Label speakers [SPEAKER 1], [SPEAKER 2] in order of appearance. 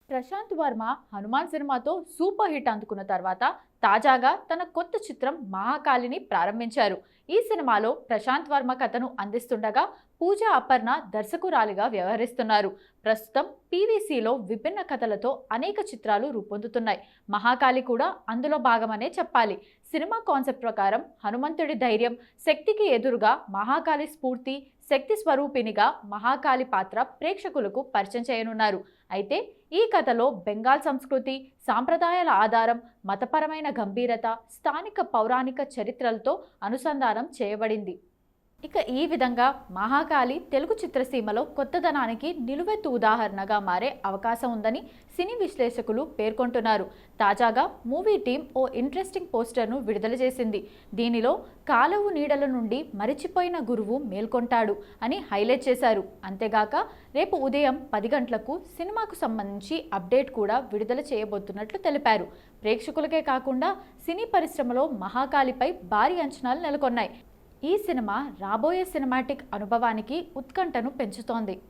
[SPEAKER 1] ప్రశాంత్ వర్మ హనుమాన్ సినిమాతో super hit అందుకున్న తర్వాత తాజాగా తన కొత్త చిత్రం మహాకాళిని ప్రారంభించారు. ఈ సినిమాలో ప్రశాంత్ వర్మ కథను అందిస్తుండగా పూజా అపర్ణ దర్శకురాలిగా వ్యవహరిస్తున్నారు. ప్రస్తుతం పీవీసీలో విభిన్న కథలతో అనేక చిత్రాలు రూపొందుతున్నాయి. మహాకాళి కూడా అందులో భాగమనే చెప్పాలి. సినిమా కాన్సెప్ట్ ప్రకారం హనుమంతుడి ధైర్యం, శక్తికి ఎదురుగా మహాకాళి స్ఫూర్తి, శక్తి స్వరూపినిగా మహాకాళి పాత్ర ప్రేక్షకులకు పరిచయం చేయనున్నారు. అయితే ఈ కథలో బెంగాల్ సంస్కృతి, సాంప్రదాయాల ఆధారం, మతపరమైన గంభీరత, స్థానిక పౌరాణిక చరిత్రలతో అనుసంధానం చేయబడింది. ఇక ఈ విధంగా మహాకాళి తెలుగు చిత్రసీమలో కొత్తదనానికి నిలువెత్తు ఉదాహరణగా మారే అవకాశం ఉందని సినీ విశ్లేషకులు పేర్కొంటున్నారు. తాజాగా మూవీ టీం ఓ ఇంట్రెస్టింగ్ పోస్టర్ను విడుదల చేసింది. దీనిలో కాలవు నీడల నుండి మరిచిపోయిన గురువు మేల్కొంటాడు అని హైలైట్ చేశారు. అంతేగాక రేపు ఉదయం 10 గంటలకు సినిమాకు సంబంధించి అప్డేట్ కూడా విడుదల చేయబోతున్నట్లు తెలిపారు. ప్రేక్షకులకే కాకుండా సినీ పరిశ్రమలో మహాకాళిపై భారీ అంచనాలు నెలకొన్నాయి. ఈ సినిమా రాబోయే సినిమాటిక్ అనుభవానికి ఉత్కంఠను పెంచుతోంది.